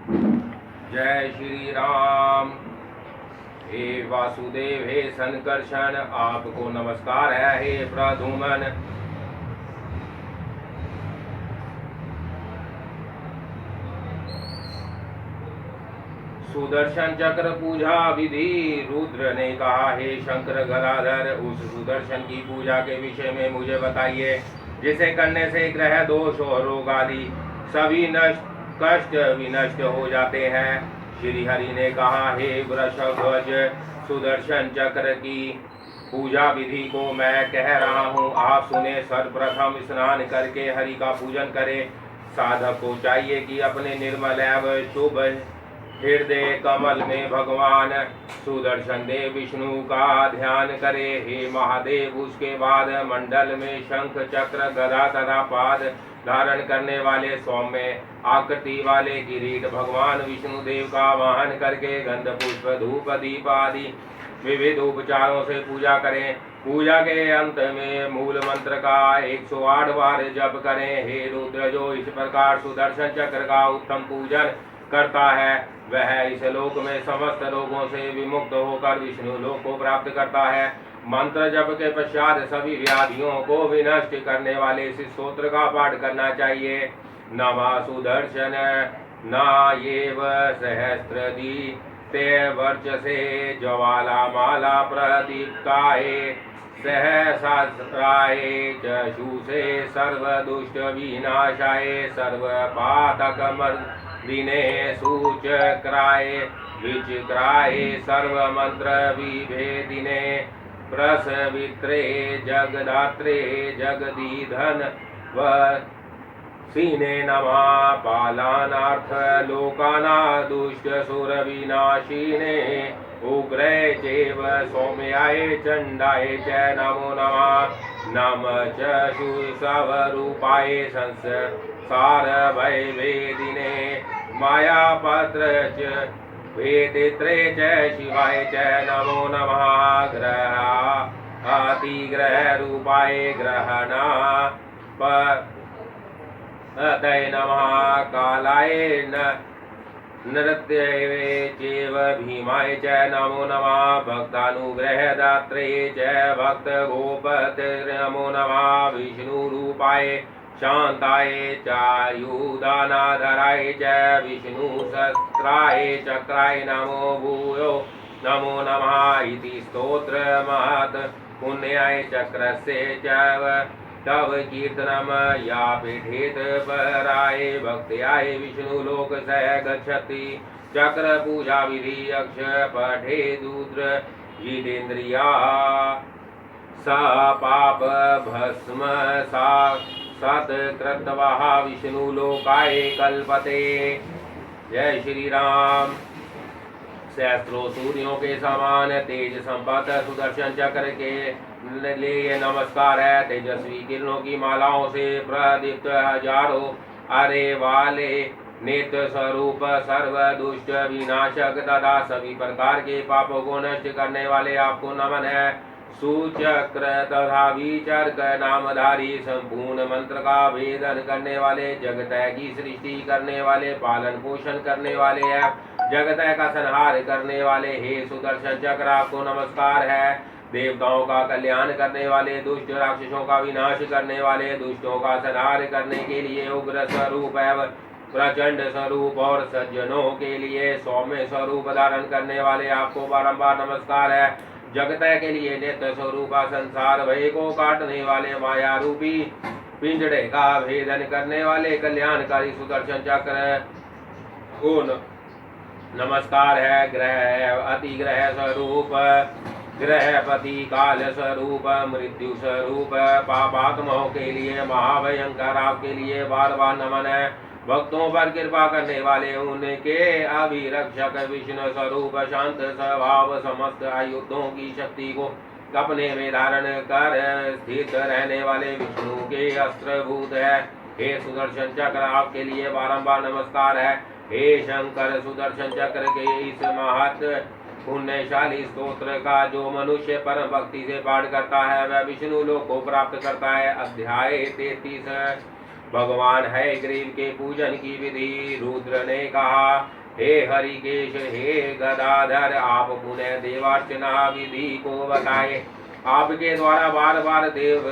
जय श्री राम। हे वासुदेव, हे संकर्षण, आपको नमस्कार है। हे प्रधुमन, सुदर्शन चक्र पूजा विधि। रुद्र ने कहा, हे शंकर गदाधर, उस सुदर्शन की पूजा के विषय में मुझे बताइए, जिसे करने से ग्रह दोष और रोग आदि सभी कष्ट विनष्ट हो जाते हैं। श्री हरि ने कहा, हे वृषध्वज, सुदर्शन चक्र की पूजा विधि को मैं कह रहा हूँ, आप सुने। सर्वप्रथम स्नान करके हरि का पूजन करें। साधक को चाहिए कि अपने निर्मल एवं शुभ हृदय कमल में भगवान सुदर्शन देव विष्णु का ध्यान करे। हे महादेव, उसके बाद मंडल में शंख चक्र गदा तथा पाद धारण करने वाले सौम्य आकृति वाले किरीट भगवान विष्णु देव का वाहन करके गंध पुष्प धूप दीप आदि विविध उपचारों से पूजा करें। पूजा के अंत में मूल मंत्र का 108 बार जप करें। हे रुद्र, जो इस प्रकार सुदर्शन चक्र का उत्तम पूजन करता है, वह इस लोक में समस्त रोगों से विमुक्त होकर विष्णु लोक को प्राप्त करता है। मंत्र जप के पश्चात सभी व्याधियों को विनष्ट करने वाले इस स्तोत्र का पाठ करना चाहिए। नमः सुदर्शन नायेव सहस्रदी ते वर्चसे ज्वाला माला प्रदीप्ताय सहस्राय चक्षुषे सर्वदुष्ट विनाशाय सर्वपातक दिने सूचक्राय विचिक्राय सर्वमंत्र विभेदिने प्रसवित्रे जगदात्रे जगदीधन सीने नमः पालानार्थ लोकाना दुष्ट सुर विनाशिने उग्रे चैव सौम्याय चंडाय च नमो नमः। नमः च स्वरूपाय संसार वैवेदिने मायापत्र च वेदित्रे च शिवाय च नमो नमः। ग्रह अतिग्रह रूपाय ग्रहणा तय नमः। कालाय नृत्ये चैव भीमाय च नमो नमः। भक्तानुग्रह दात्रे च भक्त गोपते नमो नमः। विष्णु रूपाय शांताय चायुधानाधराय च विष्णु शस्त्राय चक्राय नमो भूयो नमो नमः। इति स्तोत्र महत् पुण्याय चक्रस्य च तव कीर्तनम या पीठेत पराय भक्त्याय विष्णु लोक सह गच्छति। चक्र पूजा विधि अक्ष पठे दूद्र जितेन्द्रिया सा पाप भस्म सा सत कृतवा विष्णु लोकाय कल्पते। जय श्री राम। सहस्त्रों सूर्यों के समान तेज संपन्न सुदर्शन चक्र के लिए नमस्कार है। तेजस्वी किरणों की मालाओं से प्रदीप्त हजारों अरे वाले नेत्र स्वरूप सर्व दुष्ट विनाशक तथा सभी प्रकार के पापों को नष्ट करने वाले आपको नमन है। सुचक्र तथा विचर्क नामधारी संपूर्ण मंत्र का भेदन करने वाले, जगतय की सृष्टि करने वाले, पालन पोषण करने वाले है, जगतय का संहार करने वाले हे सुदर्शन चक्र आपको नमस्कार है। देवताओं का कल्याण करने वाले, दुष्ट राक्षसों का विनाश करने वाले, दुष्टों का संहार करने के लिए उग्र स्वरूप एवं प्रचंड स्वरूप और सज्जनों के लिए सौम्य स्वरूप धारण करने वाले आपको बारंबार नमस्कार है। जगतय के लिए नित्य स्वरूपा संसार भय को काटने वाले माया रूपी पिंजड़े का भेदन करने वाले कल्याणकारी सुदर्शन चक्र को नमस्कार है। ग्रह अतिग्रह स्वरूप, ग्रहपति काल स्वरूप, मृत्यु स्वरूप पापात्माओं के लिए महाभयंकर आपके लिए बार बार नमन है। भक्तों पर कृपा करने वाले उनके अभिरक्षक विष्णु स्वरूप शांत स्वभाव समस्त आयुधों की शक्ति को अपने में धारण कर स्थित रहने वाले विष्णु के अस्त्रभूत है। हे सुदर्शन चक्र आपके लिए बारंबार नमस्कार है। हे शंकर, सुदर्शन चक्र के इस महत् पुण्यशाली स्तोत्र का जो मनुष्य परम भक्ति से पाठ करता है वह विष्णु लोक को प्राप्त करता है। अध्याय 33 भगवान हयग्रीव के पूजन की विधि। रुद्र ने कहा, हे हरिकेश, हे गदाधर, आप पुनः देवार्चना विधि को बताए। आपके द्वारा बार बार देव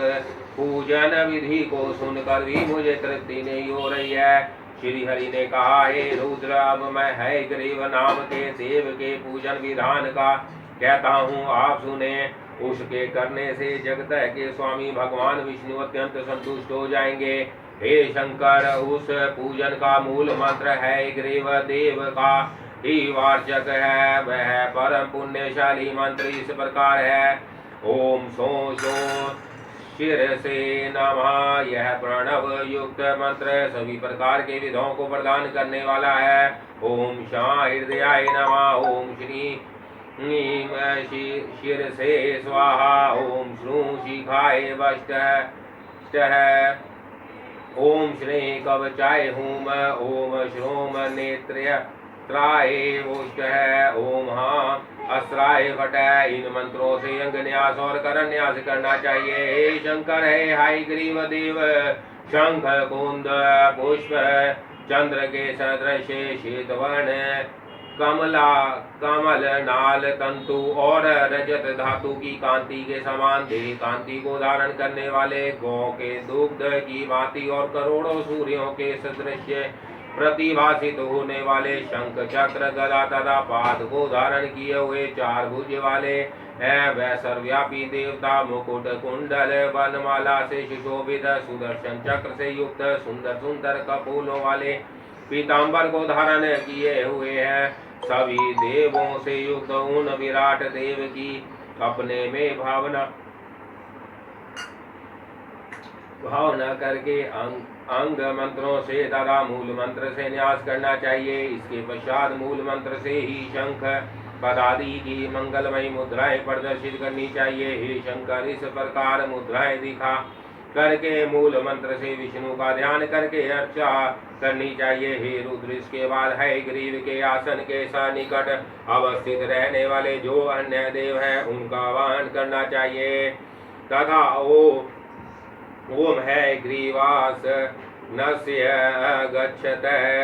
पूजन विधि को सुनकर भी मुझे तृप्ति नहीं हो रही है। श्री हरि ने कहा, हे रुद्र, अब मैं हयग्रीव नाम के देव के पूजन विधान का कहता हूँ, आप सुने। उसके करने से जगत के स्वामी भगवान विष्णु अत्यंत संतुष्ट हो जाएंगे। हे शंकर, उस पूजन का मूल मंत्र हयग्रीव देव का ही वार्चक है। वह परम पुण्यशाली मंत्र इस प्रकार है, ओम सो सो शिरसे नमः। यह प्रणव युक्त मंत्र सभी प्रकार के विधों को प्रदान करने वाला है। ओम शां हृदयाय नमः। ओम श्री शिरसे स्वाहा। ओम श्रू शिखाय वष्ट। ओम श्री कवचाय हुम। ओम श्रोम नेत्र्य त्राय वोष्ट। ओम अस्त्राय फट। इन मंत्रों से अंग न्यास और करण न्यास करना चाहिए। हे शंकर, है हयग्रीव देव, शंख कुंद पुष्प चंद्र के सदृश श्वेतवर्ण कमल नाल तंतु और रजत धातु की कांति के समान देह कांति को धारण करने वाले, गौ के दुग्ध की भांति और करोड़ों सूर्यों के सदृश प्रतिभासित होने वाले, शंख चक्र गदा तथा पाद को धारण किए हुए, चार भुज वाले है। वह सर्वव्यापी देवता, मुकुट कुंडल वनमाला से सुशोभित, सुदर्शन चक्र से युक्त, सुंदर सुंदर कपोलों वाले पीताम्बर को धारण किए हुए हैं। सभी देवों से युक्त उन विराट देव की अपने में भावना करके अंग मंत्रों से तथा मूल मंत्र से न्यास करना चाहिए। इसके पश्चात मूल मंत्र से ही शंख पदादि की मंगलमयी मुद्राएं प्रदर्शित करनी चाहिए। हे शंकर, इस प्रकार मुद्राएं दिखा करके मूल मंत्र से विष्णु का ध्यान करके अर्चा करनी चाहिए। हे रुद्र, इसके बाद हयग्रीव के आसन के सन्निकट अवस्थित रहने वाले जो अन्य देव हैं उनका वाहन करना चाहिए तथा ओम हयग्रीवास नस्य गच्छत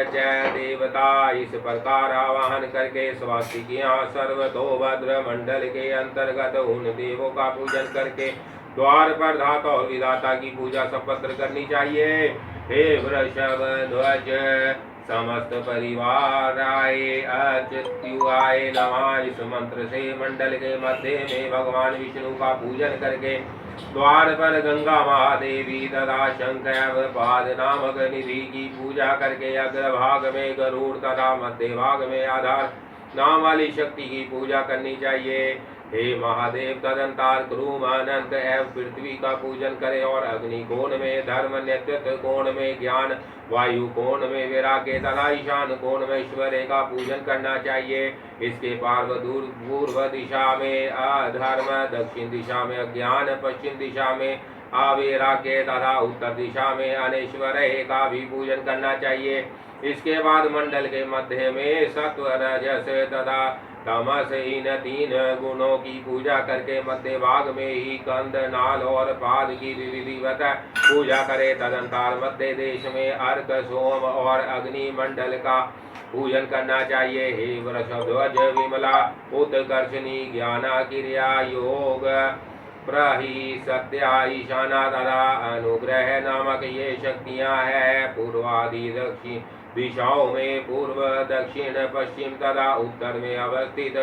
च देवता, इस प्रकार आवाहन करके स्वास्तिकियां सर्वतोभद्र मंडल के अंतर्गत उन देवों का पूजन करके द्वार पर धाता और विधाता की पूजा संपन्न करनी चाहिए। हे वृषभ ध्वज, समस्त परिवार आए अच्युताय नमः। इस मंत्र से मंडल के मध्य में भगवान विष्णु का पूजन करके द्वार पर गंगा महादेवी तथा शंख एवं पाद नामक निधि की पूजा करके अग्रभाग में गरुड़ तथा मध्य भाग में आधार नाम वाली शक्ति की पूजा करनी चाहिए। हे महादेव, तदंतर ध्रुव अनंत एवं पृथ्वी का पूजन करे और अग्नि कोण में धर्म, नेतृत्व कोण में ज्ञान, वायु कोण में वैराग्य तथा ईशान कोण में ईश्वर का पूजन करना चाहिए। इसके पूर्व दिशा में अधर्म, दक्षिण दिशा में अज्ञान, पश्चिम दिशा में अवैराग्य तथा उत्तर दिशा में अनेश्वर का भी पूजन करना चाहिए। इसके बाद मंडल के मध्य में सत्व, रजस तथा तमस इन तीन गुणों की पूजा करके मध्य भाग में ही कंद, नाल और पाद की विधिवत पूजा करे। तदंतर मध्य देश में अर्क, सोम और अग्नि मंडल का पूजन करना चाहिए। हे वृषध्वज, विमला उत्कर्षणी ज्ञाना क्रिया योग प्रहि सत्या ईशाना तथा अनुग्रह नामक ये शक्तियां हैं। पूर्वादि दक्षिण दिशाओं में पूर्व, दक्षिण, पश्चिम तथा उत्तर में अवस्थित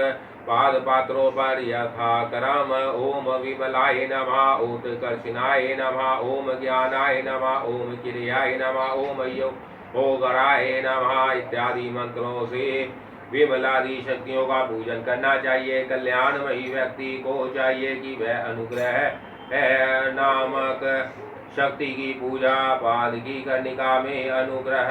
पाद पात्रों पर यथा क्रम ओम विमलाय नमः, उत्कर्षणाय नमः, ओम ज्ञानाय नमः, ओम क्रियाय नमः, ओम योगराय नमः इत्यादि मंत्रों से विमलादि शक्तियों का पूजन करना चाहिए। कल्याणमयी व्यक्ति को चाहिए कि वह अनुग्रह नामक शक्ति की पूजा पाद की कर्णिका में अनुग्रह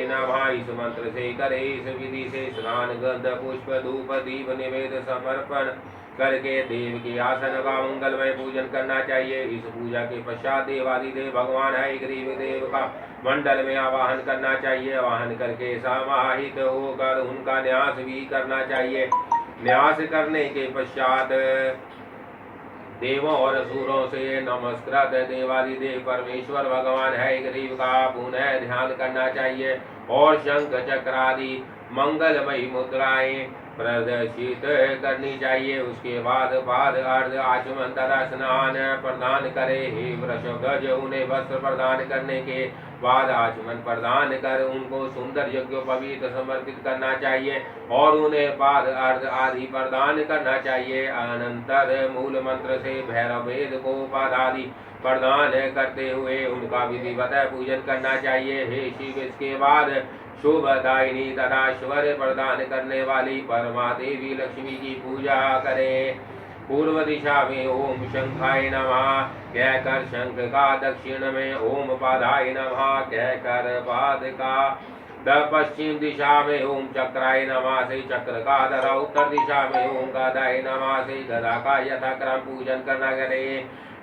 नमः इस मंत्र से करे। इस विधि से स्नान, गंध, पुष्प, धूप, दीप निवेद समर्पण करके देव के आसन का मंगलमय पूजन करना चाहिए। इस पूजा के पश्चात देवादिदेव भगवान हयग्रीव देव का मंडल में आवाहन करना चाहिए। आवाहन करके समाहित होकर उनका न्यास भी करना चाहिए। न्यास करने के पश्चात देवों और असुरों से नमस्कृत देवादिदेव परमेश्वर भगवान हयग्रीव का पुनः ध्यान करना चाहिए और शंख चक्र आदि मंगलमयी मुद्राएं प्रदर्शित करनी चाहिए। उसके बाद पाद अर्ध आचमन तथा स्नान प्रदान करे। हे वृषभध्वज, उन्हें वस्त्र प्रदान करने के बाद आचमन प्रदान कर उनको सुंदर यज्ञोपवीत समर्पित करना चाहिए और उन्हें पाद अर्ध आदि प्रदान करना चाहिए। अनंतर मूल मंत्र से भैरव वेद को पाद आदि प्रदान करते हुए उनका विधिवत पूजन करना चाहिए। हे शिव, इसके बाद शुभदायिनी तथा ऐश्वर्य प्रदान करने वाली परमा देवी लक्ष्मी की पूजा करें। पूर्व दिशा में ओम शंखाय नमः कहकर शंख का, दक्षिण में ओम पादाय नमः कहकर पाद का, पश्चिम दिशा में ओम चक्राय नमः से चक्र का तथा उत्तर दिशा में ओम गदाय नमः से गदा का यथाक्रम पूजन करना करें।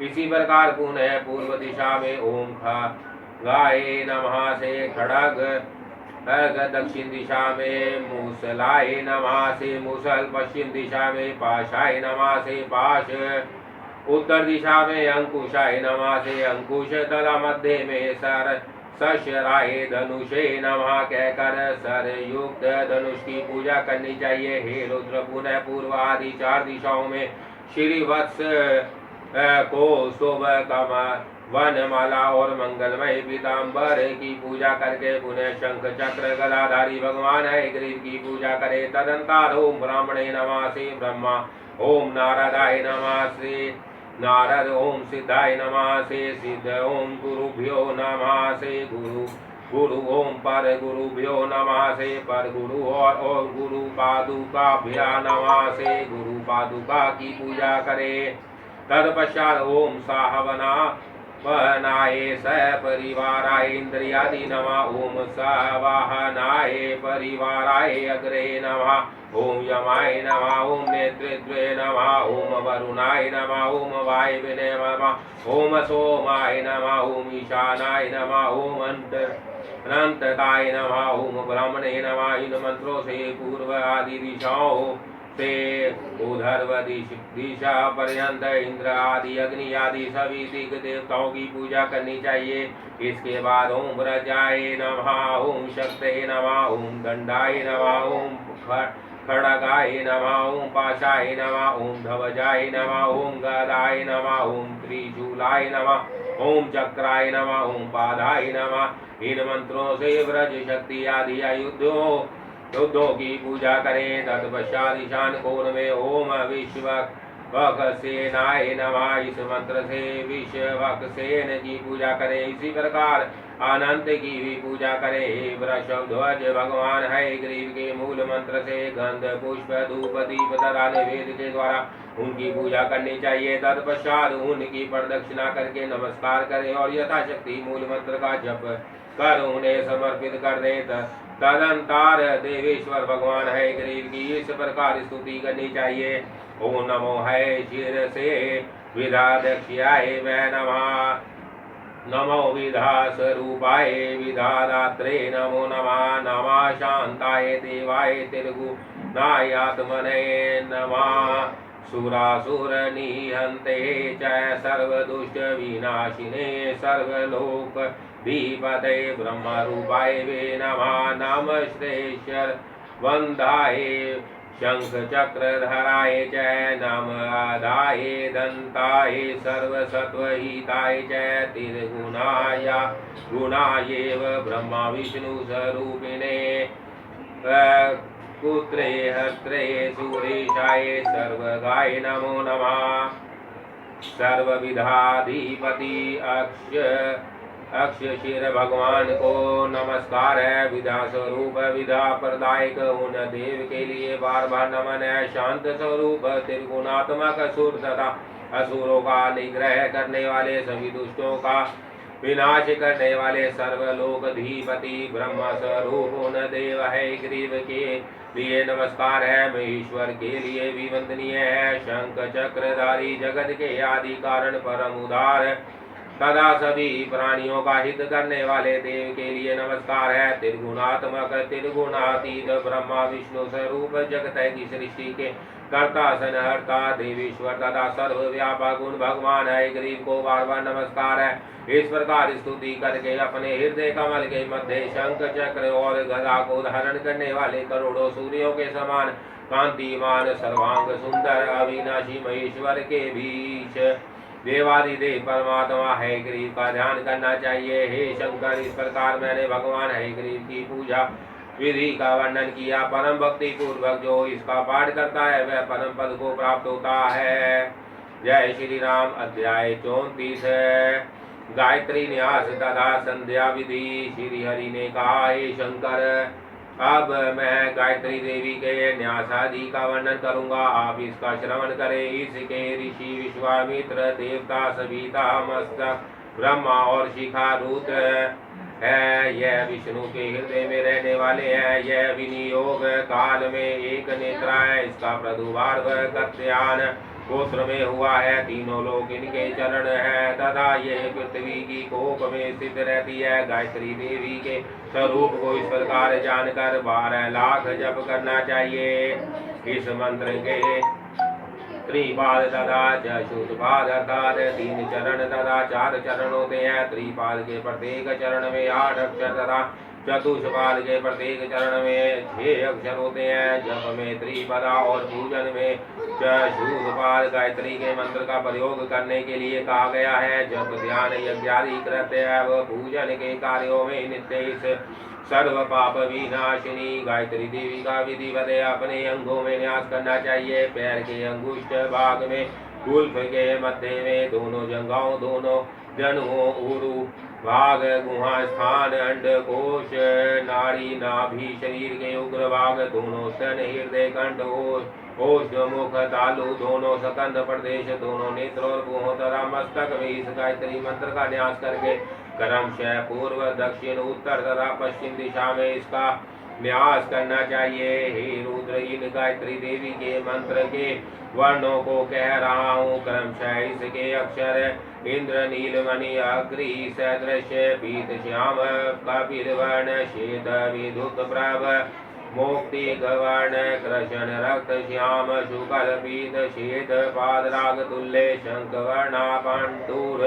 इसी प्रकार पुनः पूर्व दिशा में ओम खगाय नमः से खड़ग, दक्षिण दिशा में मूसलाय नमः से मूसल, पश्चिम दिशा में पाशाय नमः से पाश, उत्तर दिशा में अंकुशाय नमः से अंकुश तथा मध्य में सर सशराय धनुषे नमः कहकर सरयुक्त धनुष की पूजा करनी चाहिए। हे रुद्र, पुनः पूर्व आदि 4 दिशाओं में श्री वत्स को शोभ कमल वनमाला और मंगलमय पीताम्बर की पूजा करके पुनः शंख चक्र गदाधारी भगवान हयग्रीव की पूजा करे। तदंतर ओम ब्राह्मणे नमः से ब्रह्मा, ओम नारदाय नमः से नारद, ओम सिद्धाय नमः से सिद्ध, ओम गुरुभ्यो नमः से गुरु, गुरु ओम पर गुरुभ्यो नमः से पर गुरु और गुरु पादुकाभ्या नमः से गुरु पादुका की पूजा करे। तत्पश्चात ओम साहवना वहनाय सपरिवाराय इंद्रियादि नमः, ओम सवाहनाय परिवाराय अग्रे नमः, ओम यमाय नमः, ओम नेतृत्वे नमः, ओम वरुणाय नमः, ओम वायवे नमः, ओम सोमाय नमः, ओम ईशानाय नमः, ओम अनंतताय नमः, ओम ब्रह्मणे नमः। इन मंत्रों से पूर्व आदि दिशाओं से उधर्व दिशा पर्यंत इंद्र आदि अग्नि आदि सभी दिग देवताओं की पूजा करनी चाहिए। इसके बाद ओम रजाय नमः, ओम शक्ते नमः, ओम दंडाय नमः, ओम खड़गाय नमः, ओम पाशाय नमः, ओम ध्वजाय नमः, ओम गदाय नमः, ओम त्रिशूलाय नमः, ओम चक्राय नमः, ओम पादाय नमः। इन मंत्रों से व्रज शक्ति आदि आयुधों की पूजा करें। तत्पश्चात ईशान कोण में ओम विश्वक्सेनाय नमः, इस मंत्र से विश्वक्सेन की पूजा करें। इसी प्रकार अनंत की भी पूजा करें। वृषभध्वज, भगवान हयग्रीव के मूल मंत्र से गंध पुष्प धूप दीप तथा नैवेद्य के द्वारा उनकी पूजा करनी चाहिए। तत्पश्चात उनकी प्रदक्षिणा करके नमस्कार करें और यथाशक्ति मूल मंत्र का जप कर उन्हें समर्पित कर दें। तदंतर देवेश्वर भगवान हयग्रीव की इस प्रकार स्तुति करनी चाहिए। ओम नमो हय शिरसे विधाध्यक्षाय वै नमः, नमो विधा स्वरूपाय विधादात्रे नमो नमः, नमः शांताय देवाय त्रिगुणात्मने नमः, सुरासुर निहन्ते च सर्वदुष्ट विनाशिने सर्वलोक धीपते ब्रह्मरूपाय वे नमः, नमः श्रेष्ठ वंदाय शंख चक्रधराय च नमः, दंताय सर्वसत्वहिताय च तिर्गुणाय गुणायैव ब्रह्मा विष्णु स्वरूपिणे पुत्रे हस्त्रे सुरेशाय सर्वगाय नमो नमः। सर्वविधाधिपति अक्षशिर भगवान को नमस्कार है। विधा स्वरूप विधा प्रदायक उन देव के लिए बार बार नमन है। शांत स्वरूप त्रिगुणात्मक असुर तथा असुरों का निग्रह करने वाले सभी दुष्टों का विनाश करने वाले सर्वलोकधिपति ब्रह्म स्वरूप उन देव हयग्रीव के लिए नमस्कार है। महेश्वर के लिए भी वंदनीय है। शंख चक्रधारी जगत के आदि कारण परम उदार तथा सभी प्राणियों का हित करने वाले देव के लिए नमस्कार है। त्रिगुणात्मक त्रिगुणातीत ब्रह्मा विष्णु स्वरूप जगत की सृष्टि के कर्ता संहर्ता देवेश्वर तथा सर्वव्यापक गुण भगवान है ग्रीव को बार बार नमस्कार है। इस प्रकार स्तुति करके अपने हृदय कमल के मध्य शंख चक्र और गदा को धारण करने वाले करोड़ों सूर्यों के समान कांतिमान सर्वांग सुंदर अविनाशी महेश्वर के बीच देवादिदेव परमात्मा है ग्रीव का ध्यान करना चाहिए। हे शंकर, इस प्रकार मैंने भगवान है ग्रीव की पूजा विधि का वर्णन किया। परम भक्ति पूर्वक जो इसका पाठ करता है वह परम पद को प्राप्त होता है। जय श्री राम। अध्याय 34 गायत्री न्यास तथा संध्या विधि। श्री हरि ने कहा, हे शंकर, अब मैं गायत्री देवी के न्यास आदि का वर्णन करूंगा, आप इसका श्रवण करें। इसके ऋषि विश्वामित्र, देवता सविता, मस्तक ब्रह्मा और शिखा रुद्र है। यह विष्णु के हृदय में रहने वाले हैं। यह विनियोग काल में एक नेत्रा है। इसका प्रादुर्भाव कत्यान गोत्र में हुआ है। तीनों लोग इनके चरण है तथा ये पृथ्वी की कोप में स्थित रहती है। गायत्री देवी के स्वरूप को इस प्रकार जानकर 12 लाख जप करना चाहिए। इस मंत्र के त्रिपाद तथा चतुष्पाद अर्थात 3 चरण तथा 4 चरण होते हैं। त्रिपाद के प्रत्येक चरण में 8 अक्षर तथा चतुष्पाद के प्रत्येक चरण में 6 अक्षर होते हैं। जप में त्रिपदा और पूजन में चतुष्पाद गायत्री के मंत्र का प्रयोग करने के लिए कहा गया है। जप ध्यान यज्ञादि कृत्य व पूजन के कार्यों में नित्य इस सर्व पाप विनाशिनी गायत्री देवी का विधिवत अपने अंगों में न्यास करना चाहिए। पैर के अंगुष्ठ भाग में, कुल्फ के मध्य में, दोनों जंघाओं, दोनों जनुओं, उरु भाग, गुहा स्थान, अंडकोश, नाड़ी, नाभि, शरीर के उग्र भाग, दोनों स्तन, हृदय, कंठ, ओष्ठ, मुख, तालु, दोनों सकंद प्रदेश, दोनों नेत्र और भुहों तथा मस्तक में इस गायत्री मंत्र का न्यास करके क्रमशः पूर्व, दक्षिण, उत्तर तथा पश्चिम दिशा में इसका न्यास करना चाहिए। हे रुद्र, इन गायत्री देवी के मंत्र के वर्णों को कह रहा हूँ। क्रमशः इसके अक्षर इंद्र, नीलमणि, अग्नि सदृश, पीत श्याम, कपिल वर्ण, श्वेत, विद्युत प्रभ, मोक्ति गवर्ण, कृष्ण रक्त श्याम, शुक्ल पीत श्वेत, पादराग तुल्य, शंख वर्णा, पांडुर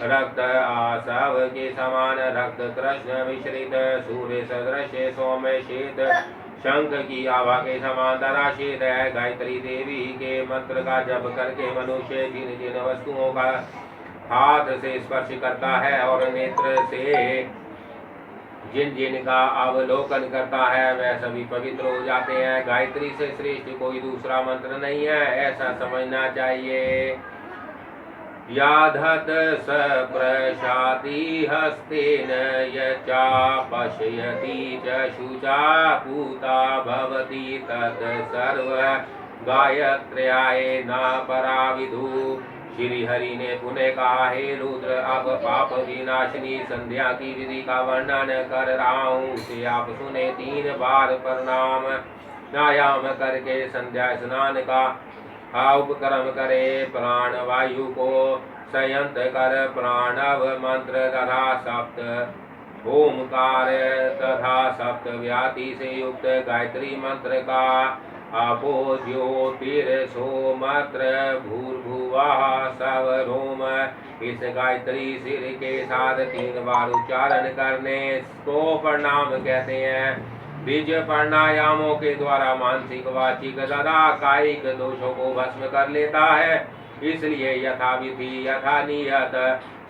रक्त आसव के समान, रक्त कृष्ण मिश्रित, सूर्य सदृश, सौम्य श्वेत, शंख की आभा के समान तथा श्वेत है। गायत्री देवी के मंत्र का जप करके मनुष्य जिन जिन वस्तुओं का हाथ से स्पर्श करता है और नेत्र से जिन जिन का अवलोकन करता है वह सभी पवित्र हो जाते हैं। गायत्री से श्रेष्ठ कोई दूसरा मंत्र नहीं है, ऐसा समझना चाहिए। याधत स प्रसादी हस्तेन यचा पश्यति च शुचा पूता भवति तत् सर्व गायत्र्याय न पराविदु। श्री हरि ने पुनः कहा, हे रुद्र, अब पाप विनाशिनी संध्या की विधि का वर्णन कर रहा हूँ, उसे आप सुने। 3 बार प्रणाम व्यायाम करके संध्या स्नान का उपक्रम करे। प्राण वायु को संयत कर प्राणव मंत्र तथा सप्त ओमकार तथा सप्त व्याति से युक्त गायत्री मंत्र का आपो ज्योतिर्सोमत्र भूर्भुवः सवरोम इस गायत्री सिर के साथ 3 बार उच्चारण करने को प्रणाम कहते हैं। बीज प्राणायामों के द्वारा मानसिक, वाचिक तथा कायिक दोषों को भस्म कर लेता है। इसलिए यथाविधि यथा नियत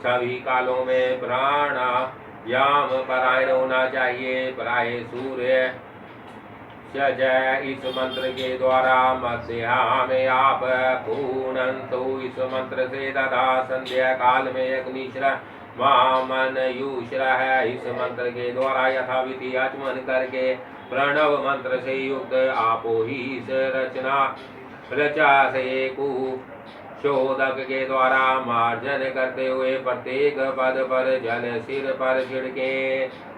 सभी कालों में प्राणायाम परायण होना चाहिए। प्राय सूर्य जय इस मंत्र के द्वारा मध्याह्न में आप पूर्णंतु इस मंत्र से तथा संध्या काल में अग्निश्र वामन युश्र है। इस मंत्र के द्वारा यथाविधि आचमन करके प्रणव मंत्र से युक्त आपो ही इस रचा से शोधक के द्वारा मार्जन करते हुए प्रत्येक पद पर जल सिर पर छिड़के।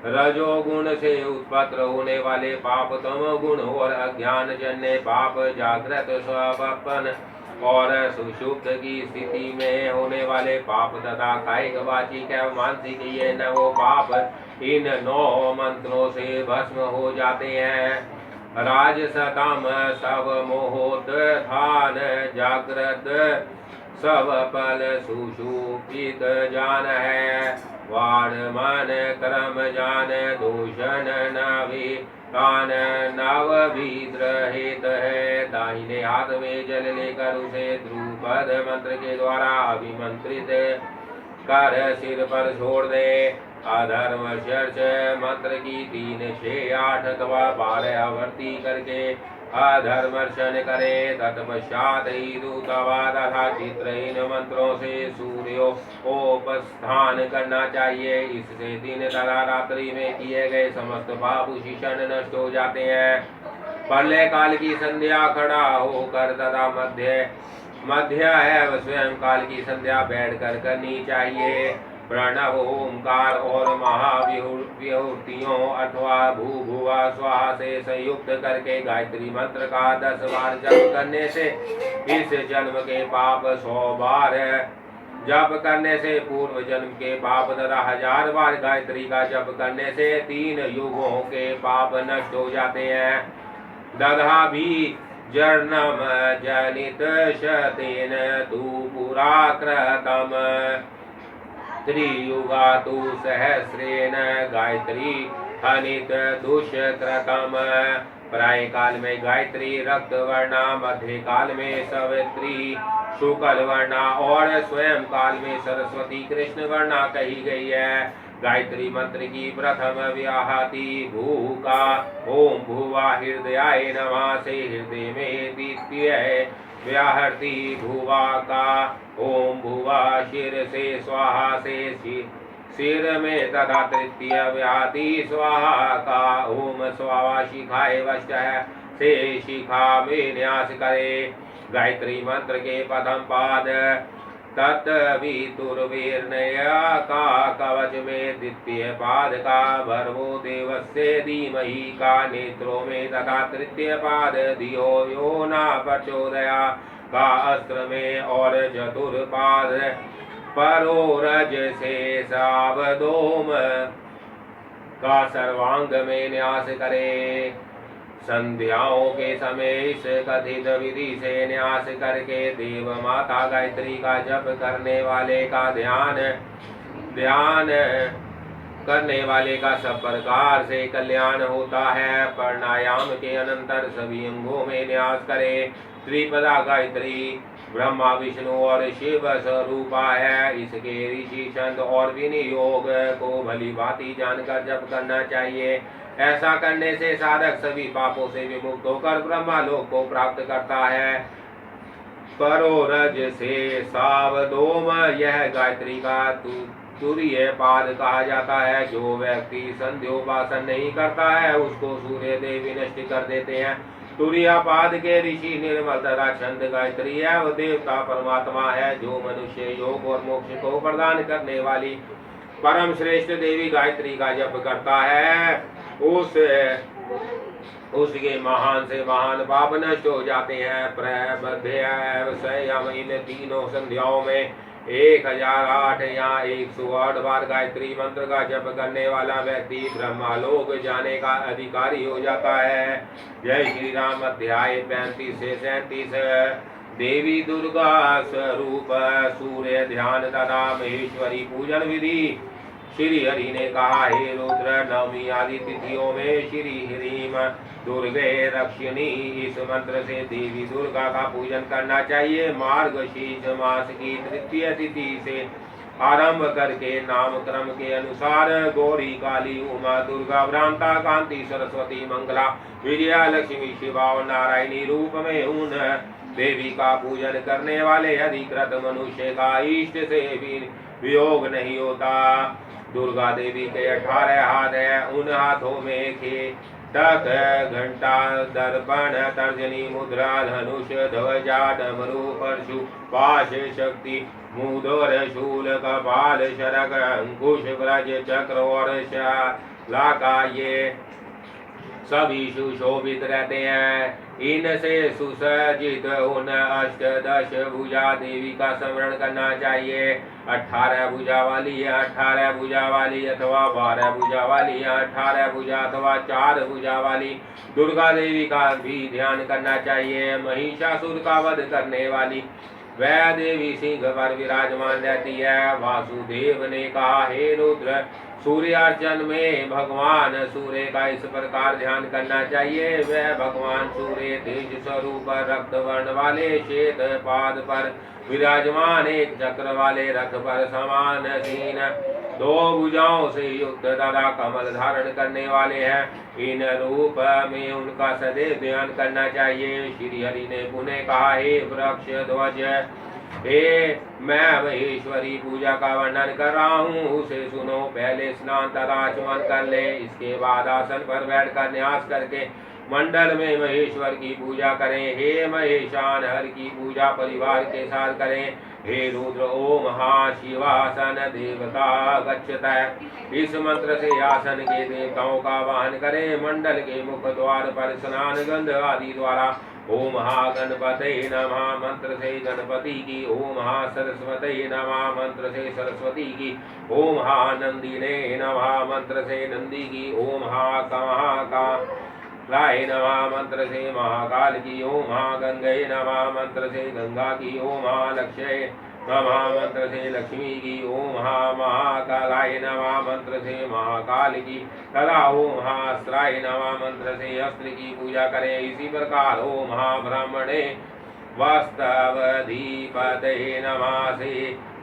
रजोगुण से उत्पन्न होने वाले पाप, तमोगुण और अज्ञान जन्य पाप, जागृत स्वपन और सुषुप्त की स्थिति में होने वाले पाप तथा कायिक वाचिक एवं मानसिक ये 9 पाप इन 9 मंत्रों से भस्म हो जाते हैं। राजसतम सब मोहोत्थान जागृत सब पल सुषुप्त जान है। वाण मन कर्म जान दूषण नवी कान नवविद्रहित है। दाहिने हाथ में जल लेकर उसे ध्रुपद मंत्र के द्वारा अभिमंत्रित कर सिर पर छोड़ दे। अधर्म शीर्ष मंत्र की 3, 6, 8 अथवा 12 आवृत्ति करके अधर्मर्शन करे। तत्पश्चात ही दूतवा तथा चित्र इन मंत्रों से सूर्योपस्थान करना चाहिए। इससे दिन तथा रात्रि में किए गए समस्त पाप उसी क्षण नष्ट हो जाते हैं। प्रलय काल की संध्या खड़ा होकर तथा मध्य एवं स्वयं काल की संध्या बैठकर करनी चाहिए। प्रणव ओंकार और महाविभूतियों अथवा भूभुवा स्वाहा से संयुक्त करके गायत्री मंत्र का 10 बार जप करने से इस जन्म के पाप 100 बार जप करने से पूर्व जन्म के पाप तथा 1000 बार गायत्री का जप करने से 3 युगों के पाप नष्ट हो जाते हैं। दधा भी जन्म जनित शतेन तु पुराकृतम त्रियुगा तु सहस्रेण गायत्री हनित दुष्कृतम। प्राय काल में गायत्री रक्त वर्णा, मध्य काल में सावित्री शुक्ल वर्णा और स्वयं काल में सरस्वती कृष्ण वर्णा कही गई है। गायत्री मंत्र की प्रथम व्याहति भू का ओम भुवा हृदयाय नमः से हृदय में द्वितीय व्याहति भुवा का ओम भुवा शिर से स्वाहा से सिर में तथा तृतीय व्याहति स्वाहा का ओम स्वाहा शिखाए वश से शिखा में न्यास करे। गायत्री मंत्र के प्रथम पाद तत्वितुर्वीर्णय का कवच में, द्वितीय पाद का भर्गो देवस्य धीमहि का नेत्रों में तथा तृतीय पाद धियो यो न प्रचोदया का अस्त्र में और चतुर्पाद परोरज से सावधोम का सर्वांग में न्यास करे। संध्याओं के समय इस कथित विधि से न्यास करके देव माता गायत्री का जप करने वाले का ध्यान करने वाले का सब प्रकार से कल्याण होता है। प्राणायाम के अनंतर सभी अंगों में न्यास करे। त्रिपदा गायत्री ब्रह्मा विष्णु और शिव स्वरूपा है। इसके ऋषि छंद और विनियोग को भली भांति जानकर जप करना चाहिए। ऐसा करने से साधक सभी पापों से विमुक्त होकर ब्रह्मालोक को प्राप्त करता है। परोरज से सावधोम यह गायत्री का तुरीय पाद कहा जाता है। जो व्यक्ति संध्योपासन नहीं करता है उसको सूर्य देव नष्ट कर देते हैं। तुरीय पाद के ऋषि निर्मल तथा छंद गायत्री है। वह देवता परमात्मा है जो मनुष्य योग और मोक्ष को प्रदान करने वाली परम श्रेष्ठ देवी गायत्री का जप करता है। उसके महान से महान पाप नष्ट हो जाते हैं। इन तीनों संध्याओं में 1008 या 108 बार गायत्री मंत्र का जप करने वाला व्यक्ति ब्रह्मालोक जाने का अधिकारी हो जाता है। जय श्री राम। अध्याय 35 से 37। देवी दुर्गा स्वरूप सूर्य ध्यान तथा महेश्वरी पूजन विधि। श्री हरि ने कहा, हे रुद्र, नवमी आदि तिथियों में श्री ह्रीम दुर्गे रक्षिणी इस मंत्र से देवी दुर्गा का पूजन करना चाहिए। मार्गशीर्ष मास की तृतीय तिथि से आरंभ करके नाम क्रम के अनुसार गौरी, काली, उमा, दुर्गा, भ्रांता, कांति, सरस्वती, मंगला, विजया, लक्ष्मी, शिवा और नारायणी रूप में उन देवी का पूजन करने वाले अधिकृत मनुष्य का इष्ट से भी वियोग नहीं होता। दुर्गा देवी के 18 हाथ है। उन हाथों में तक घंटा, दर्पण, तर्जनी, मुद्रा, धनुष, ध्वजा, डमरू, परशु, पाश, शक्ति, मुदर, शूल, कपाल, शरक, अंकुश, ब्रज, चक्र और शलाका ये सभी सुशोभित रहते हैं। इनसे सुसज्जित उन अष्टदश भुजा देवी का स्मरण करना चाहिए। 18 भुजा वाली या 18 भुजा वाली अथवा 12 भुजा वाली या 18 भुजा अथवा 4 भुजा वाली दुर्गा देवी का भी ध्यान करना चाहिए। महिषासुर का वध करने वाली वह देवी सिंह पर विराजमान रहती है। वासुदेव ने कहा, हे रुद्र, सूर्यार्चन में भगवान सूर्य का इस प्रकार ध्यान करना चाहिए। वह भगवान सूर्य तेज स्वरूप रक्त वर्ण वाले श्वेत पाद पर विराजमान एक चक्र वाले रथ पर समान सीन 2 भुजाओं से युक्त तथा कमल धारण करने वाले हैं। इन रूप में उनका सदैव ध्यान करना चाहिए। श्री हरि ने पुनः कहा, हे वृक्ष ध्वज, हे मैं महेश्वरी पूजा का वर्णन कर रहा हूँ, उसे सुनो। पहले स्नान तथा आचमन कर ले, इसके बाद आसन पर बैठकर न्यास करके मंडल में महेश्वर की पूजा करें। हे महेशान, हर की पूजा परिवार के साथ करें। हे रुद्र, ओम हा शिवासन देवता गच्छत। इस मंत्र से आसन के देवताओं का वाहन करें। मंडल के मुख द्वार पर स्नान गंध आदि द्वारा ओम हा गणपते नमः मंत्र से गणपति की, ओम हा सरस्वते नमः मंत्र से सरस्वती की, ओम हा नंदिने नमः मंत्र से नंदी की, ओम हा का राय नमः मंत्र से महाकाल की, ओम हा गंगे नमः मंत्र से गंगा की, ओम हा लक्ष्य नमः मंत्र से लक्ष्मी की, ओम हा महाकालाय नमः मंत्र से महाकाल की, तथा ओम हा अस्त्राय नमः मंत्र से अस्त्र की पूजा करें। इसी प्रकार ओम हा ब्राह्मणे वास्तवधिपते नमः से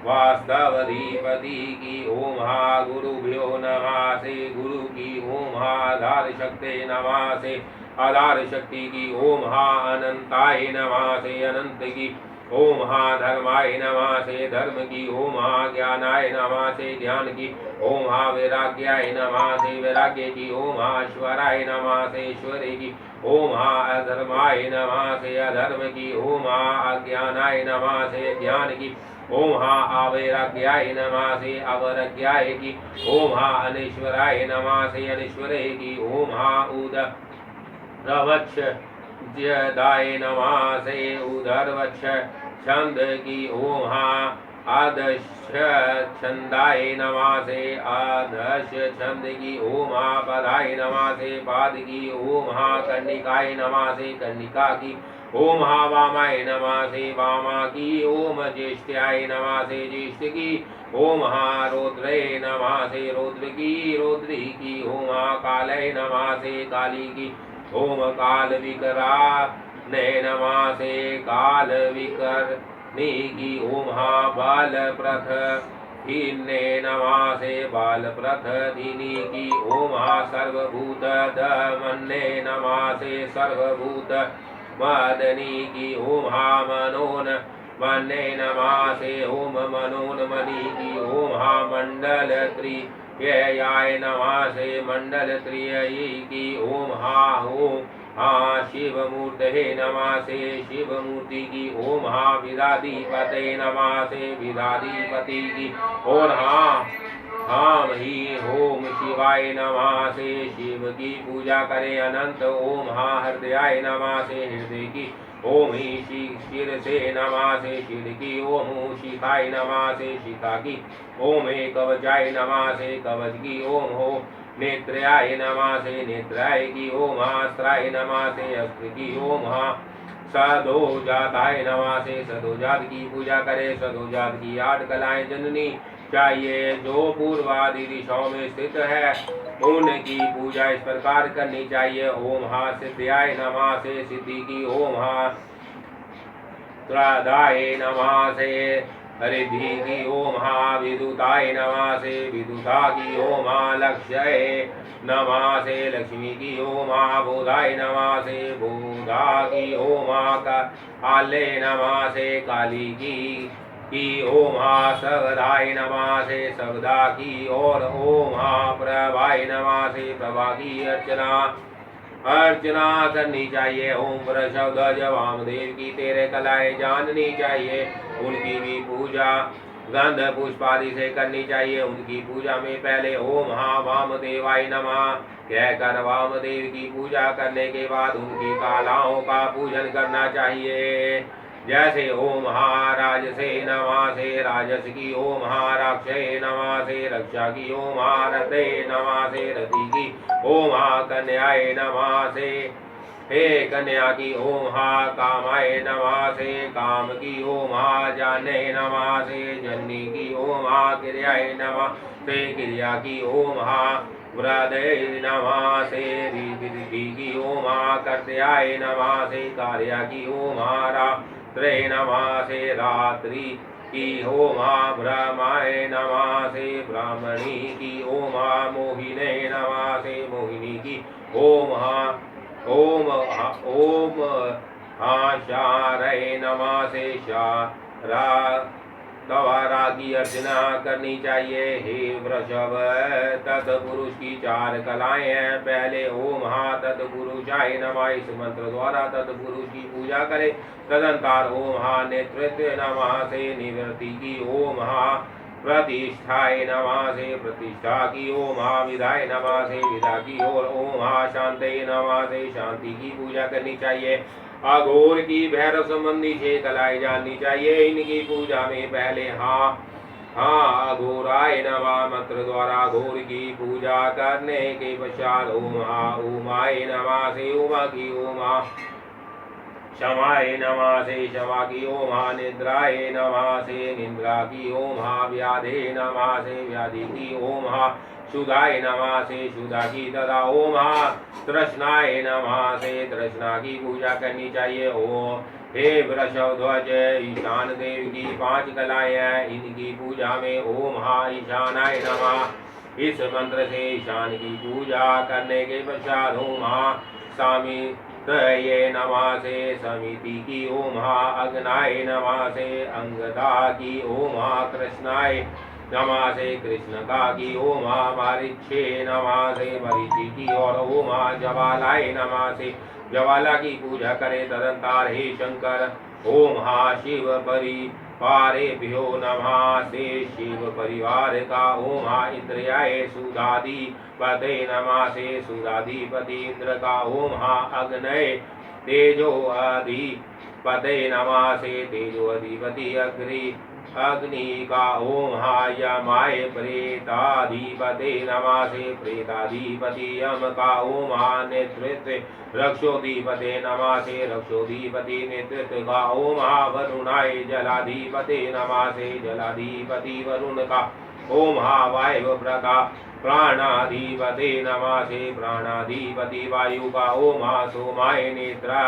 वास्तवधिपति की, ओम हा गुरुभ्यो नमः से गुरु की, ओम हा आधार शक्ति नमः से आधार शक्ति की, ओम हा अनंताय नमः से अनंत की, ओम हा धर्माय नमः से धर्म की, ओम हा ज्ञानाय नमः से ज्ञान की, ओम हा वैराग्याय नमः से वैराग्य की, ओम हा ईश्वराय नमः से ईश्वर की, ओम हा अधर्माय नमः से अधर्म की, ओम हा अज्ञानाय नमः से ज्ञान की, ओम हा अवैराग्याय नमः से अवैराग्याय की, ओम हा अनीश्वराय नमः से अनीश्वर की, ओम हा उदरवक्ष दाय नमः से उदरवक्ष छंद की, ओम हा आदर्श छंदाय नमः से आदर्श छंद की, ओम हा पदाय नमः से पाद की, ओम हा कर्णिकाय नमः से कर्णिका की, ओम हा वामाय नमः से वामा की, ओम ज्येष्ठाय नमः से ज्येष्ठ की, ओम हा रौद्रे नमः से रौद्र की रौद्री की, ओम हा कालय नमः से काली की, ओम काल विकरा ने नमः से काल विकर की, ओम हा बाल प्रथ धीने नमः से बाल प्रथ धीनी की, ओम हा सर्वभूत दमने नमः से सर्वभूत मदनी की, ओम हा मनोन मने नमः से ओम मनोन मणि की, ओम हा मंडल त्रियाय नमः से मंडल त्रियी की, ओम हा शिव मूर्ते नमः से शिव मूर्ति की, ओम हा विदाधिपते नमः से विदाधिपति की, और हाँ ही ओम शिवाय नमः से शिव की पूजा करें अनंत। ओम हा हृदयाय नमः से हृदय की, ओम ही शिर से नमः से शिर की, ओम शिखाय नमः से शिखा की, ओम हे कवचाय नमः से कवच की, ओम हो नेत्राय नमः से नेत्राय की, ओम अस्त्राय नमः से अस्त्र की, ओम हा सदोजाताय नमः से सदोजात की पूजा करे। सदोजात की 8 कलाएं जननी चाहिए जो पूर्वादि दिशाओं में स्थित है, उनकी पूजा इस प्रकार करनी चाहिए। ओम हा सिद्धाय नमः से सिद्धि की, ओम हा त्रादाय नमः से रिद्धि की, ओम हा विदुताय नमः से विदुता की, ओम हा लक्ष्य नमः से लक्ष्मी की, ओम हा बोधाय नमः से बोधा की, ओम हा काले नमः से काली की, ओम हा सवधाय नमः से सवधा की, और ओम हा प्रभाय नमः से प्रभा की अर्चना करनी चाहिए। ओम वृषभध्वज वामदेव की 13 कलाएं जाननी चाहिए, उनकी भी पूजा गंध पुष्प आदि से करनी चाहिए। उनकी पूजा में पहले ओम हा वामदेवाय नमः कहकर वामदेव की पूजा करने के बाद उनकी कालाओं का पूजन करना चाहिए। जैसे ओम हा राजसे नमः से राजस की, ओम हा राक्षे नमः से रक्षा की, ओम हा रते नमः से रति की, ओम हा कन्याय नमः से हे कन्या की, ओम हा कामाय नमः से काम की, ओम हा जाने नमः से जननी की, ओम हा क्रियाय नमः से क्रिया की, ओम हा वृदय नमः से रिद्धि की, ओम हा कर्त्याय नमः से कार्या की, ओम हा रात्रे नमः से रात्रि की, ओम हा ब्रह्माय नमः से ब्राह्मणी की, ओम हा मोहिने नमः से मोहिनी की, ओम हा ओम शारय नमः से शारा तवारा की अर्चना करनी चाहिए। हे वृषभ, तत्पुरुष की 4 कलाएं हैं। पहले ओम हा तत्पुरुषाय नमः इस मंत्र द्वारा तत्पुरुष की पूजा करें। तदंतर ओम हा नेतृत्व नमः से निवृत्ति की, ओम हा प्रतिष्ठाय नमः से प्रतिष्ठा की, ओम हा विदाय नमः से विदा की, और ओम हा शांते नमः से शांति की पूजा करनी चाहिए। अघोर की भैरव संबंधी 6 कलाएं जाननी चाहिए। इनकी पूजा में पहले हाँ अघोराय नमः मंत्र द्वारा अघोर की पूजा करने के पश्चात ओम हा उमाय नमः से उमा की, ओम हा क्षमाय नमः से क्षमा की, ओम हा निद्राय नमः से निद्रा की, ओम हा व्याधे नमः से व्याधि की, ओम हा सुधाय नमः से सुधा की, तथा ओम हा तृष्णाय नमः से तृष्णा की पूजा करनी चाहिए। ओम हे वृषभ ध्वज, ईशान देव की 5 कलाएं हैं। इनकी पूजा में ओम हा ईशानाय नमः इस मंत्र से ईशान की पूजा करने के पश्चात ओम हा सामी ये नमः से समिति की, ओम हा अग्नाय नमः से अंगदा की, ओम हा कृष्णाय नमः से कृष्ण का की, ओम हा मारिच्छे नमः से मरीचि की, और ओम हा जवालाय नमः से ज्वाला की पूजा करें। तदंतर हे शंकर ओम हा शिव परिवारेभ्यो नमः से शिव परिवार का, ओम हा इंद्रियाय सुधाधिपते नमः से सुधाधिपति इंद्र का, ओम हा अग्नये तेजो अधिपते नमः से तेजो अधिपति अग्नि का, ओम हा यमाय प्रेताधिपते नमः से प्रेताधिपति यम का, ओम हा नेतृत्व रक्षोधिपते नमः से रक्षोधिपति नेतृत्व का, ओम हा वरुणाय जलाधिपते नमः से जलाधिपति वरुण का, ओम हा वायु प्रका प्राणाधिपते नमः से प्राणाधिपति वायु का, ओम हा सोमाय नेत्रा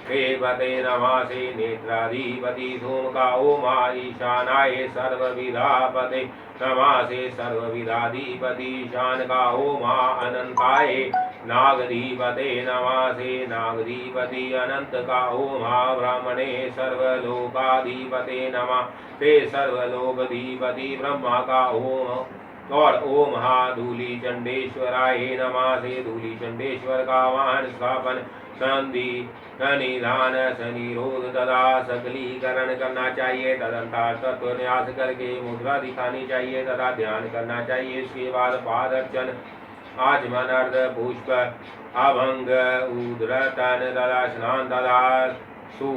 देवते नमः से नेत्राधिपति धूम का, ओम हा ईशानाय सर्वविधापते नमः से सर्वविधाधिपति ईशान का, ओम हा अनंताय नागधिपते नमः से नागधिपति अनंत का, ओम हा ब्राह्मणे सर्वलोकाधिपते नमः से सर्वलोकाधिपति ब्रह्मा का, ओम और ओम हा धूली चंडेश्वराय नमः से धूली चंडेश्वर का वाहन स्थापन संधि निधान सनिरोध तथा सकलीकरण करना चाहिए। तदंतर तत्व न्यास करके मुद्रा दिखानी चाहिए तथा ध्यान करना चाहिए। इसके बाद पाद अर्चन आचमन अर्ध पुष्प अभंग उद्रतन तथा स्नान तथा सु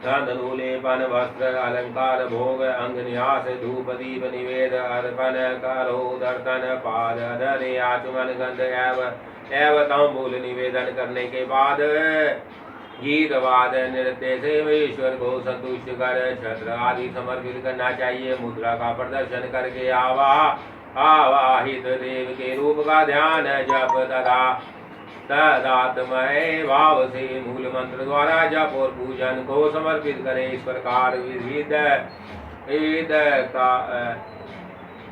धनुलेपन वस्त्र अलंकार भोग अंग न्यास धूप दीप निवेद अर्पण करो दर्शन पाद धरे आचमन गंध एवं तांबूल निवेदन करने के बाद गीत वाद नृत्य से ईश्वर को संतुष्ट कर छत्र आदि समर्पित करना चाहिए। मुद्रा का प्रदर्शन करके आवाहित देव के रूप का ध्यान जप तथा तदात्मय भाव से मूल मंत्र द्वारा जप और पूजन को समर्पित करें। इस प्रकार विविध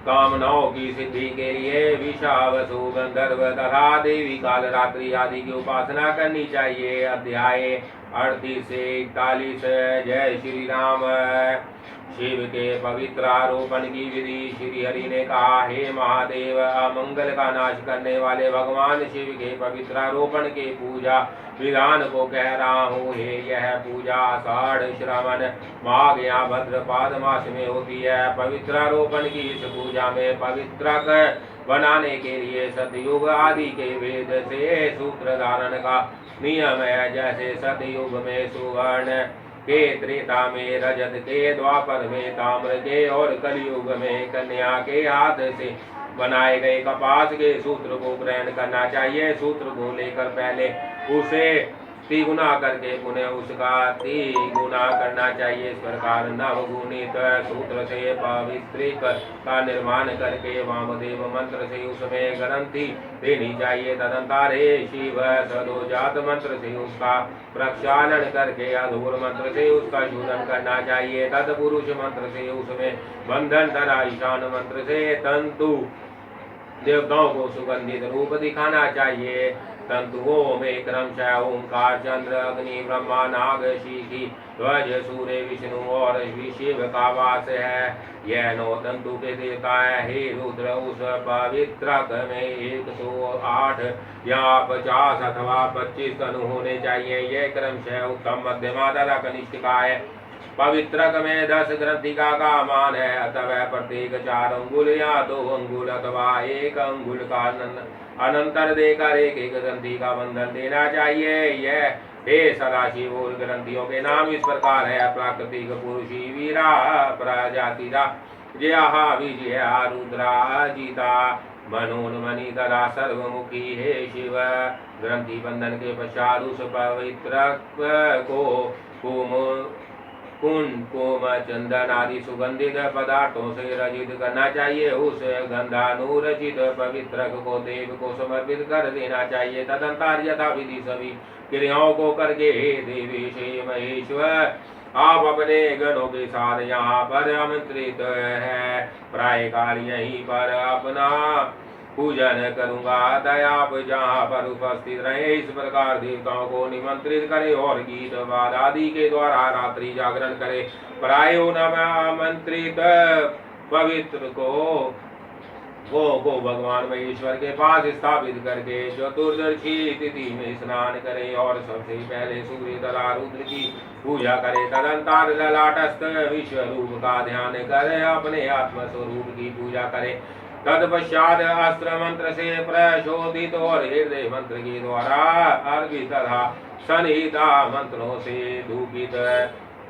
कामनाओं की सिद्धि के लिए विषावसु गंधर्व तथा देवी काल रात्रि आदि की उपासना करनी चाहिए। अध्याय 38 से 41 जय श्री राम। शिव के पवित्र आरोपण की विधि। श्री हरि ने कहा, हे महादेव, अमंगल का नाश करने वाले भगवान शिव के पवित्र आरोपण के पूजा विधान को कह रहा हूँ। हे यह पूजा आषाढ़ श्रावण माघ या भद्रपाद मास में होती है। पवित्रारोपण की इस पूजा में पवित्रक बनाने के लिए सतयुग आदि के वेद से सूत्र धारण का नियम है। जैसे सतयुग में सुवर्ण के, त्रेता में रजत के, द्वापर में ताम्र के और कलयुग में कन्या के हाथ से बनाए गए कपास के सूत्र को ग्रहण करना चाहिए। सूत्र को लेकर पहले उसे तिगुना करके पुनः उसका तिगुना करना चाहिए। इस प्रकार नवगुणित सूत्र से पवित्रिक का निर्माण करके वामदेव मंत्र से उसमें ग्रंथि देनी चाहिए। तदंतर हे शिव सदोजात मंत्र से उसका प्रक्षालन करके अधूर मंत्र से उसका शोधन करना चाहिए। तत्पुरुष मंत्र से उसमें बंधन तथा ईशान मंत्र से तंतु देवताओं को सुगंधित रूप दिखाना चाहिए। तंतुओं में क्रमशः ओंकार, चंद्र, अग्नि, ब्रह्मा, नाग, शीखी, ध्वज, सूर्य, विष्णु और शिव का वास है। यह 9 तंतु के देवता है। हे रुद्र, उस पवित्रक में 108 या 50 अथवा 25 तनु होने चाहिए। यह क्रमशः उत्तम, मध्यमा तथा कनिष्ठिका है। पवित्रक में 10 ग्रंथिका का मान है, अतः प्रत्येक 4 अंगुल या 2 अंगुल अथवा 1 अंगुल का अनंतर देकर एक ग्रंथि का बंधन देना चाहिए। यह हे सदाशिव और ग्रंथियों के नाम इस प्रकार है। प्राकृतिक पुरुषी वीरा प्रजातिरा जया विजया रुद्रा अजिता मनोन्मणि तथा सर्वमुखी। हे शिव, ग्रंथि बंधन के पश्चात उस पवित्रक को कुमकुम, चंदन आदि सुगंधित पदार्थों से रचित करना चाहिए। उस गंधानुरचित पवित्रक को देव को समर्पित कर देना चाहिए। तदंतर यथा विधि सभी क्रियाओं को करके हे देवी श्री महेश्वर, आप अपने गणों के साथ यहाँ पर आमंत्रित है। प्राय काल यहीं पर अपना पूजन करूंगा। अतः आप जहाँ पर उपस्थित रहे इस प्रकार देवताओं को निमंत्रित करे और गीत वाद आदि के द्वारा रात्रि जागरण करे। प्रायो नम आमंत्रित पवित्र को भगवान महेश्वर के पास स्थापित करके चतुर्दशी तिथि में स्नान करे और सबसे पहले सूर्य तथा रुद्र की पूजा करे। तदंतर ललाटस्थ विश्व रूप का ध्यान करे अपने आत्मस्वरूप की पूजा करे। तत्पश्चात अस्त्र मंत्र से प्रशोधित और हृदय मंत्र के द्वारा अर्पित तथा सन्निहिता मंत्रों से धूपित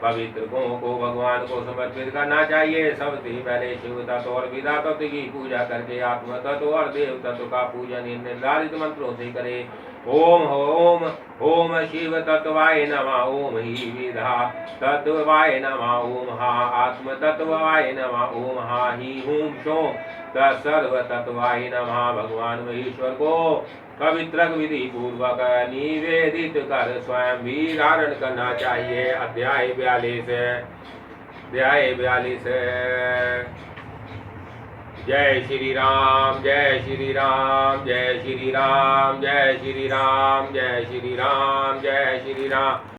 पवित्रकों को भगवान को समर्पित करना चाहिए। सबसे पहले शिव तत्व और विदा तत्व की पूजा करके आत्म तत्व और देव तत्व का पूजन निर्धारित मंत्रों से करे। ओम ओम ओम शिव तत्वाय नमः, ओम ही विधा तत्वाय नमः, ओम हा आत्म तत्वाय नमः, ओम हा ही हूम शोम सर्व तत्वाय नमः। भगवान महेश्वर को पवित्रक विधि पूर्वक निवेदित कर स्वयं भी धारण करना चाहिए। अध्याय 42 जय श्री राम, जय श्री राम, जय श्री राम, जय श्री राम, जय श्री राम, जय श्री राम।